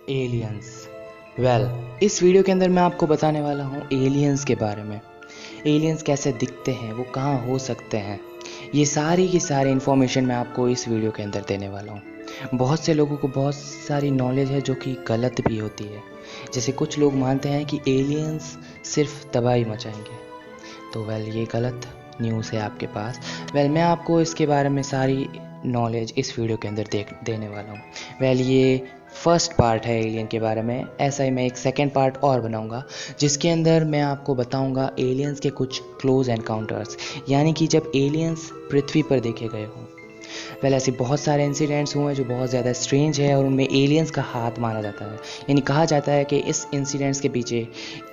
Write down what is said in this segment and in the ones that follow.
Aliens. इस video के अंदर मैं आपको बताने वाला हूँ एलियंस के बारे में। एलियंस कैसे दिखते हैं, वो कहाँ हो सकते हैं, ये सारी की सारी इन्फॉर्मेशन मैं आपको इस वीडियो के अंदर देने वाला हूँ। बहुत से लोगों को बहुत सारी नॉलेज है जो कि गलत भी होती है। जैसे कुछ लोग मानते हैं कि एलियंस सिर्फ तबाही मचाएंगे, तो ये गलत न्यूज़ है आपके पास। मैं आपको इसके बारे में सारी नॉलेज इस वीडियो के अंदर देने वाला हूँ। ये फर्स्ट पार्ट है एलियन के बारे में। ऐसा ही मैं एक सेकेंड पार्ट और बनाऊंगा जिसके अंदर मैं आपको बताऊंगा एलियंस के कुछ क्लोज एनकाउंटर्स, यानी कि जब एलियंस पृथ्वी पर देखे गए हों। ऐसे बहुत सारे इंसिडेंट्स हुए हैं जो बहुत ज़्यादा स्ट्रेंज है और उनमें एलियंस का हाथ माना जाता है, यानी कहा जाता है कि इस इंसिडेंट्स के पीछे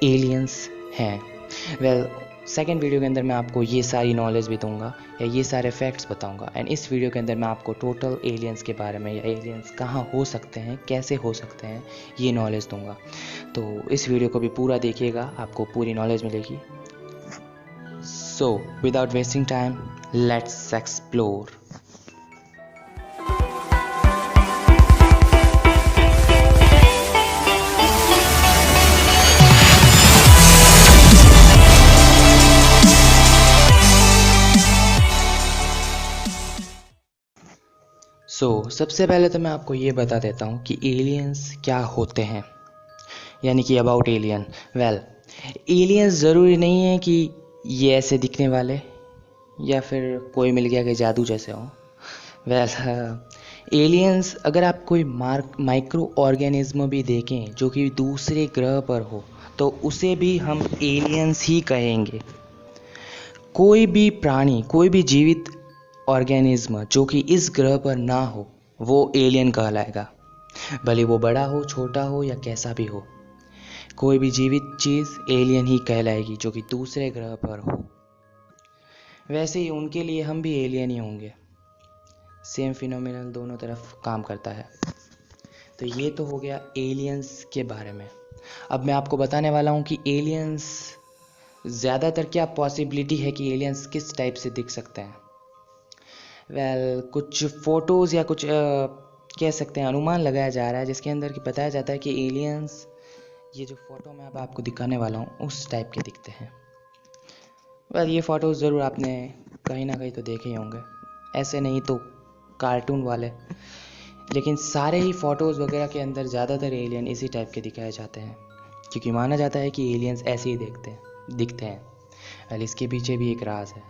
एलियंस हैं। सेकेंड वीडियो के अंदर मैं आपको ये सारी नॉलेज भी दूंगा या ये सारे फैक्ट्स बताऊंगा। एंड इस वीडियो के अंदर मैं आपको टोटल एलियंस के बारे में या एलियंस कहाँ हो सकते हैं, कैसे हो सकते हैं, ये नॉलेज दूंगा। तो इस वीडियो को भी पूरा देखिएगा, आपको पूरी नॉलेज मिलेगी। So without wasting time, let's explore. सबसे पहले तो मैं आपको ये बता देता हूँ कि एलियंस क्या होते हैं, यानी कि अबाउट एलियन। एलियंस ज़रूरी नहीं है कि ये ऐसे दिखने वाले या फिर कोई मिल गया कि जादू जैसे हो। एलियंस अगर आप कोई माइक्रो ऑर्गेनिज्म भी देखें जो कि दूसरे ग्रह पर हो तो उसे भी हम एलियंस ही कहेंगे। कोई भी प्राणी, कोई भी जीवित ऑर्गेनिज्म जो कि इस ग्रह पर ना हो वो एलियन कहलाएगा, भले वो बड़ा हो, छोटा हो या कैसा भी हो। कोई भी जीवित चीज़ एलियन ही कहलाएगी जो कि दूसरे ग्रह पर हो। वैसे ही उनके लिए हम भी एलियन ही होंगे। सेम फिनोमिनल दोनों तरफ काम करता है। तो ये तो हो गया एलियंस के बारे में। अब मैं आपको बताने वाला हूँ कि एलियंस ज़्यादातर क्या पॉसिबिलिटी है कि एलियंस किस टाइप से दिख सकते हैं। कुछ फ़ोटोज़ या कुछ कह सकते हैं अनुमान लगाया जा रहा है जिसके अंदर कि बताया जाता है कि एलियंस, ये जो फ़ोटो मैं अब आपको दिखाने वाला हूँ उस टाइप के दिखते हैं। ये फ़ोटोज़ ज़रूर आपने कहीं ना कहीं तो देखे ही होंगे, ऐसे नहीं तो कार्टून वाले, लेकिन सारे ही फ़ोटोज़ वगैरह के अंदर ज़्यादातर एलियन इसी टाइप के दिखाए जाते हैं क्योंकि माना जाता है कि एलियंस ऐसे ही दिखते हैं। इसके पीछे भी एक राज है।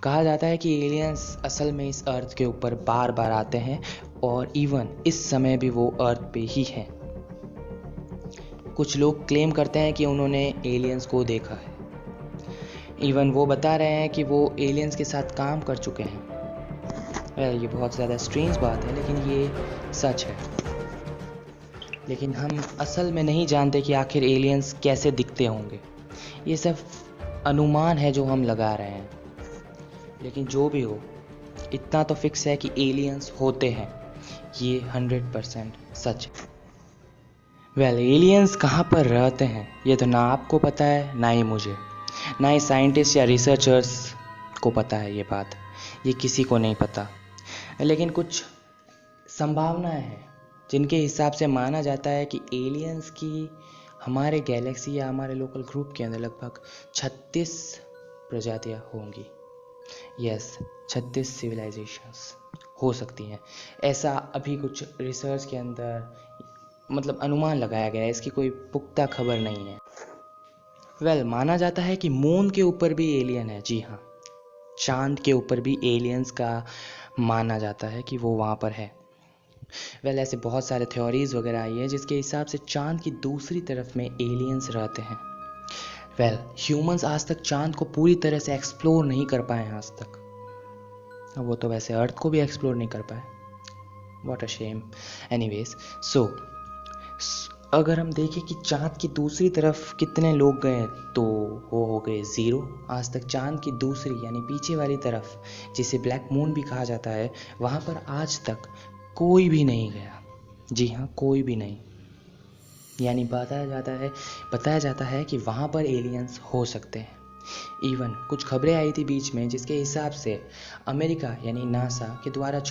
कहा जाता है कि एलियंस असल में इस अर्थ के ऊपर बार बार आते हैं और इवन इस समय भी वो अर्थ पे ही हैं। कुछ लोग क्लेम करते हैं कि उन्होंने एलियंस को देखा है। इवन वो बता रहे हैं कि वो एलियंस के साथ काम कर चुके हैं। ये बहुत ज़्यादा स्ट्रेंज बात है लेकिन ये सच है। लेकिन हम असल में नहीं जानते कि आखिर एलियंस कैसे दिखते होंगे। ये सब अनुमान है जो हम लगा रहे हैं। लेकिन जो भी हो, इतना तो फिक्स है कि एलियंस होते हैं, ये 100% सच है। एलियंस कहाँ पर रहते हैं ये तो ना आपको पता है, ना ही मुझे, ना ही साइंटिस्ट या रिसर्चर्स को पता है। ये बात ये किसी को नहीं पता। लेकिन कुछ संभावनाएं हैं जिनके हिसाब से माना जाता है कि एलियंस की हमारे गैलेक्सी या हमारे लोकल ग्रुप के अंदर लगभग 36 प्रजातियां होंगी। 36 सिविलाइजेशंस हो सकती हैं, ऐसा अभी कुछ रिसर्च के अंदर मतलब अनुमान लगाया गया है। इसकी कोई पुख्ता खबर नहीं है। माना जाता है कि मून के ऊपर भी एलियन है। जी हाँ, चांद के ऊपर भी एलियंस का माना जाता है कि वो वहाँ पर है। ऐसे बहुत सारे थ्योरीज वगैरह आई है जिसके हिसाब से चांद की दूसरी तरफ में एलियंस रहते हैं। ह्यूमंस आज तक चांद को पूरी तरह से एक्सप्लोर नहीं कर पाए हैं आज तक। वो तो वैसे अर्थ को भी एक्सप्लोर नहीं कर पाए। What a shame. एनीवेज, अगर हम देखें कि चांद की दूसरी तरफ कितने लोग गए तो वो हो गए 0। आज तक चांद की दूसरी यानी पीछे वाली तरफ, जिसे ब्लैक मून भी कहा जाता है, वहाँ पर आज तक कोई भी नहीं गया। जी हाँ, कोई भी नहीं। यानी बताया जाता है कि वहाँ पर एलियंस हो सकते हैं। इवन कुछ खबरें आई थी बीच में जिसके हिसाब से अमेरिका यानी नासा के द्वारा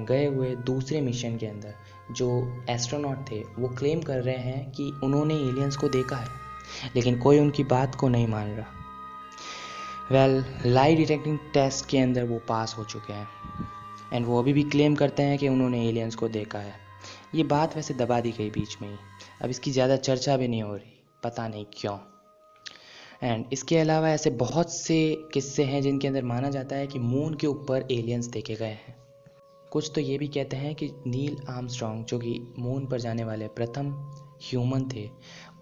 गए हुए दूसरे मिशन के अंदर जो एस्ट्रोनॉट थे वो क्लेम कर रहे हैं कि उन्होंने एलियंस को देखा है, लेकिन कोई उनकी बात को नहीं मान रहा। लाई डिटेक्टिंग टेस्ट के अंदर वो पास हो चुके हैं एंड वो अभी भी क्लेम करते हैं कि उन्होंने एलियंस को देखा है। ये बात वैसे दबा दी गई बीच में ही, अब इसकी ज़्यादा चर्चा भी नहीं हो रही, पता नहीं क्यों। एंड इसके अलावा ऐसे बहुत से किस्से हैं जिनके अंदर माना जाता है कि मून के ऊपर एलियंस देखे गए हैं। कुछ तो ये भी कहते हैं कि नील आर्मस्ट्रॉन्ग जो कि मून पर जाने वाले प्रथम ह्यूमन थे,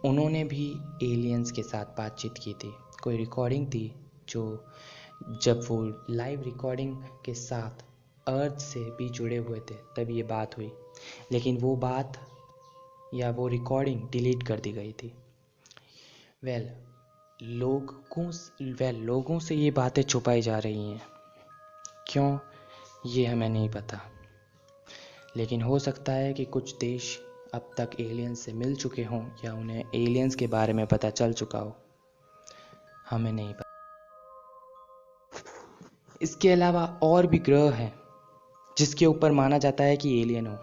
उन्होंने भी एलियंस के साथ बातचीत की थी। कोई रिकॉर्डिंग थी जो जब वो लाइव रिकॉर्डिंग के साथ अर्थ से भी जुड़े हुए थे तब ये बात हुई, लेकिन वो बात या वो रिकॉर्डिंग डिलीट कर दी गई थी। लोगों से ये बातें छुपाई जा रही हैं, क्यों ये हमें नहीं पता, लेकिन हो सकता है कि कुछ देश अब तक एलियंस से मिल चुके हों या उन्हें एलियंस के बारे में पता चल चुका हो, हमें नहीं पता। इसके अलावा और भी ग्रह हैं जिसके ऊपर माना जाता है कि एलियन हो।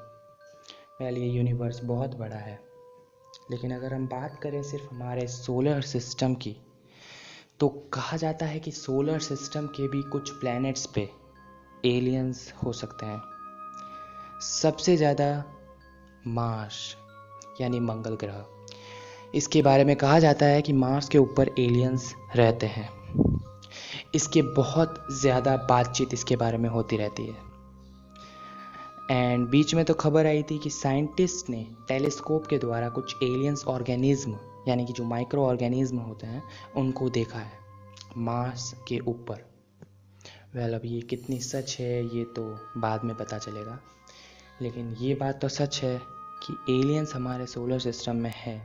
ये यूनिवर्स बहुत बड़ा है, लेकिन अगर हम बात करें सिर्फ हमारे सोलर सिस्टम की, तो कहा जाता है कि सोलर सिस्टम के भी कुछ प्लैनेट्स पे एलियंस हो सकते हैं। सबसे ज़्यादा मार्स यानी मंगल ग्रह, इसके बारे में कहा जाता है कि मार्स के ऊपर एलियंस रहते हैं। इसके बहुत ज़्यादा बातचीत इसके बारे में होती रहती है। एंड बीच में तो खबर आई थी कि साइंटिस्ट ने टेलीस्कोप के द्वारा कुछ एलियंस ऑर्गेनिज्म यानी कि जो माइक्रो ऑर्गेनिज्म होते हैं उनको देखा है मार्स के ऊपर। अब ये कितनी सच है ये तो बाद में पता चलेगा, लेकिन ये बात तो सच है कि एलियंस हमारे सोलर सिस्टम में है,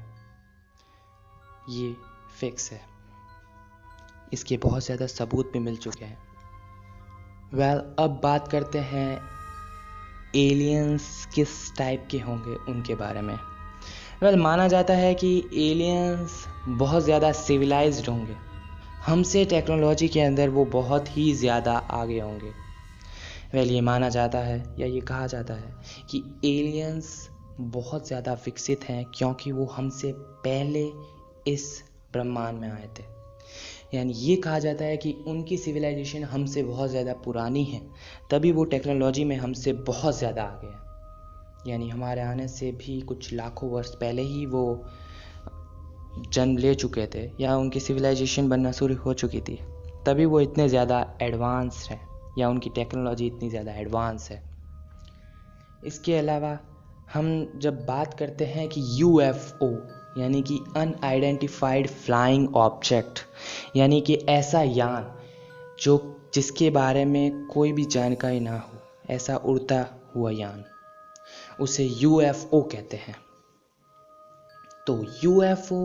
ये फिक्स है। इसके बहुत ज़्यादा सबूत भी मिल चुके हैं। अब बात करते हैं एलियंस किस टाइप के होंगे उनके बारे में। माना जाता है कि एलियंस बहुत ज़्यादा सिविलाइज्ड होंगे, हमसे टेक्नोलॉजी के अंदर वो बहुत ही ज़्यादा आगे होंगे। ये माना जाता है या ये कहा जाता है कि एलियंस बहुत ज़्यादा विकसित हैं क्योंकि वो हमसे पहले इस ब्रह्मांड में आए थे। यानी ये कहा जाता है कि उनकी सिविलाइजेशन हमसे बहुत ज़्यादा पुरानी है, तभी वो टेक्नोलॉजी में हमसे बहुत ज़्यादा आगे हैं। यानी हमारे आने से भी कुछ लाखों वर्ष पहले ही वो जन्म ले चुके थे या उनकी सिविलाइजेशन बनना शुरू हो चुकी थी, तभी वो इतने ज़्यादा एडवांस हैं या उनकी टेक्नोलॉजी इतनी ज़्यादा एडवांस है। इसके अलावा हम जब बात करते हैं कि UFO यानी कि अनआइडेंटिफाइड फ्लाइंग ऑब्जेक्ट, यानी कि ऐसा यान जिसके बारे में कोई भी जानकारी ना हो, ऐसा उड़ता हुआ यान, उसे UFO कहते हैं। तो UFO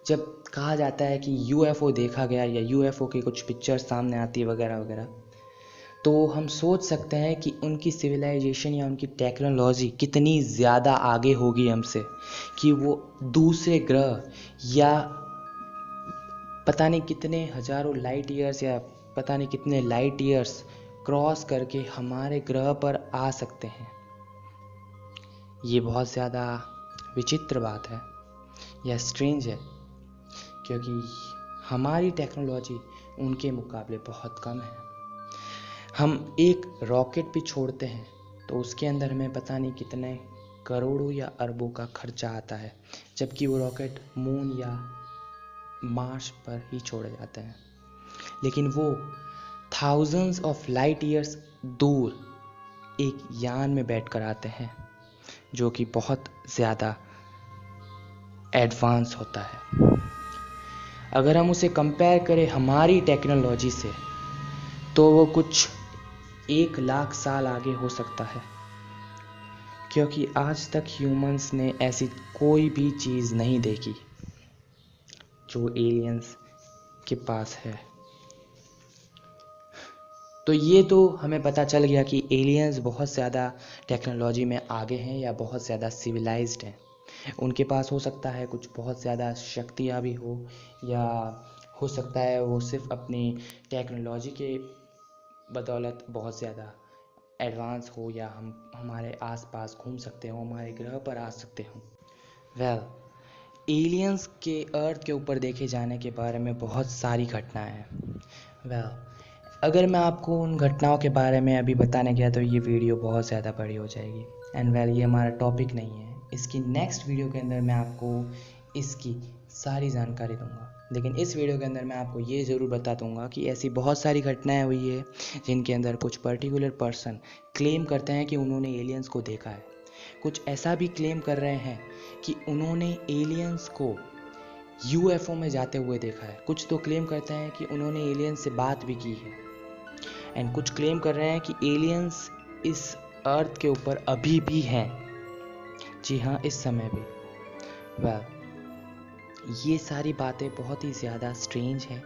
जब कहा जाता है कि UFO देखा गया या UFO की कुछ पिक्चर सामने आती है वगैरह वगैरह, तो हम सोच सकते हैं कि उनकी सिविलाइजेशन या उनकी टेक्नोलॉजी कितनी ज़्यादा आगे होगी हमसे कि वो दूसरे ग्रह या पता नहीं कितने हजारों लाइट ईयर्स या पता नहीं कितने लाइट ईयर्स क्रॉस करके हमारे ग्रह पर आ सकते हैं। ये बहुत ज़्यादा विचित्र बात है या स्ट्रेंज है, क्योंकि हमारी टेक्नोलॉजी उनके मुकाबले बहुत कम है। हम एक रॉकेट भी छोड़ते हैं तो उसके अंदर हमें पता नहीं कितने करोड़ों या अरबों का खर्चा आता है, जबकि वो रॉकेट मून या मार्स पर ही छोड़े जाते हैं। लेकिन वो थाउजेंड्स ऑफ लाइट ईयर्स दूर एक यान में बैठकर आते हैं जो कि बहुत ज़्यादा एडवांस होता है। अगर हम उसे कंपेयर करें हमारी टेक्नोलॉजी से, तो वो कुछ 1 लाख साल आगे हो सकता है, क्योंकि आज तक ह्यूमंस ने ऐसी कोई भी चीज़ नहीं देखी जो एलियंस के पास है। तो ये तो हमें पता चल गया कि एलियंस बहुत ज़्यादा टेक्नोलॉजी में आगे हैं या बहुत ज़्यादा सिविलाइज्ड हैं। उनके पास हो सकता है कुछ बहुत ज़्यादा शक्तियाँ भी हो, या हो सकता है वो सिर्फ अपनी टेक्नोलॉजी के बदौलत बहुत ज़्यादा एडवांस हो, या हम हमारे आसपास घूम सकते हो, हमारे ग्रह पर आ सकते हो। एलियंस के अर्थ के ऊपर देखे जाने के बारे में बहुत सारी घटनाएं हैं। अगर मैं आपको उन घटनाओं के बारे में अभी बताने गया तो ये वीडियो बहुत ज़्यादा बड़ी हो जाएगी। एंड ये हमारा टॉपिक नहीं है। इसकी नेक्स्ट वीडियो के अंदर मैं आपको इसकी सारी जानकारी दूंगा। लेकिन इस वीडियो के अंदर मैं आपको ये ज़रूर बता दूंगा कि ऐसी बहुत सारी घटनाएं हुई है जिनके अंदर कुछ पर्टिकुलर पर्सन क्लेम करते हैं कि उन्होंने एलियंस को देखा है। कुछ ऐसा भी क्लेम कर रहे हैं कि उन्होंने एलियंस को यूएफओ में जाते हुए देखा है। कुछ तो क्लेम करते हैं कि उन्होंने एलियंस से बात भी की है। एंड कुछ क्लेम कर रहे हैं कि एलियंस इस अर्थ के ऊपर अभी भी हैं। जी हाँ, इस समय भी। ये सारी बातें बहुत ही ज़्यादा स्ट्रेंज है।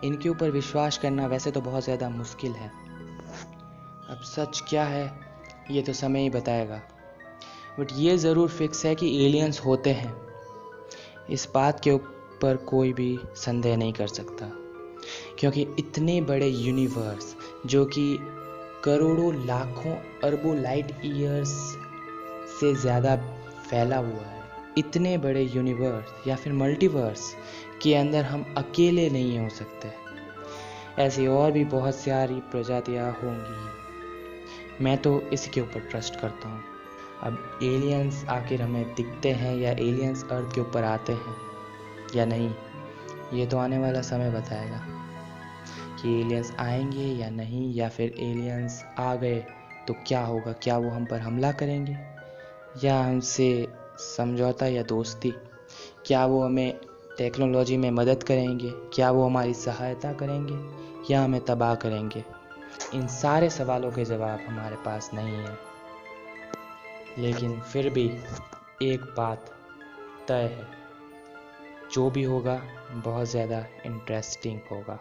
इनके ऊपर विश्वास करना वैसे तो बहुत ज़्यादा मुश्किल है। अब सच क्या है ये तो समय ही बताएगा, बट ये ज़रूर फिक्स है कि एलियंस होते हैं। इस बात के ऊपर कोई भी संदेह नहीं कर सकता, क्योंकि इतने बड़े यूनिवर्स जो कि करोड़ों लाखों अरबों लाइट ईयर्स से ज़्यादा फैला हुआ है, इतने बड़े यूनिवर्स या फिर मल्टीवर्स के अंदर हम अकेले नहीं हो सकते। ऐसी और भी बहुत सारी प्रजातियाँ होंगी। मैं तो इसके ऊपर ट्रस्ट करता हूँ। अब एलियंस आखिर हमें दिखते हैं या एलियंस अर्थ के ऊपर आते हैं या नहीं, ये तो आने वाला समय बताएगा कि एलियंस आएंगे या नहीं, या फिर एलियंस आ गए तो क्या होगा। क्या वो हम पर हमला करेंगे या हमसे समझौता या दोस्ती? क्या वो हमें टेक्नोलॉजी में मदद करेंगे? क्या वो हमारी सहायता करेंगे या हमें तबाह करेंगे? इन सारे सवालों के जवाब हमारे पास नहीं है। लेकिन फिर भी एक बात तय है, जो भी होगा बहुत ज़्यादा इंटरेस्टिंग होगा।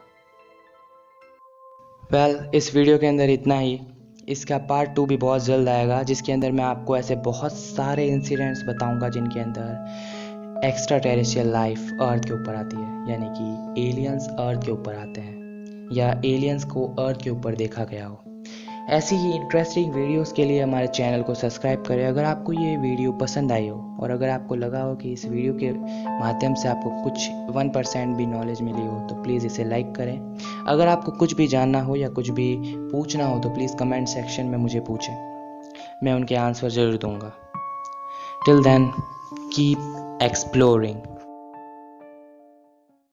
इस वीडियो के अंदर इतना ही। इसका पार्ट 2 भी बहुत जल्द आएगा, जिसके अंदर मैं आपको ऐसे बहुत सारे इंसिडेंट्स बताऊंगा जिनके अंदर एक्स्ट्रा टेरेस्ट्रियल लाइफ अर्थ के ऊपर आती है, यानी कि एलियंस अर्थ के ऊपर आते हैं या एलियंस को अर्थ के ऊपर देखा गया हो। ऐसी ही इंटरेस्टिंग वीडियोस के लिए हमारे चैनल को सब्सक्राइब करें। अगर आपको ये वीडियो पसंद आई हो और अगर आपको लगा हो कि इस वीडियो के माध्यम से आपको कुछ 1% भी नॉलेज मिली हो तो प्लीज़ इसे लाइक करें। अगर आपको कुछ भी जानना हो या कुछ भी पूछना हो तो प्लीज़ कमेंट सेक्शन में मुझे पूछें, मैं उनके आंसर ज़रूर दूंगा। Till then keep exploring.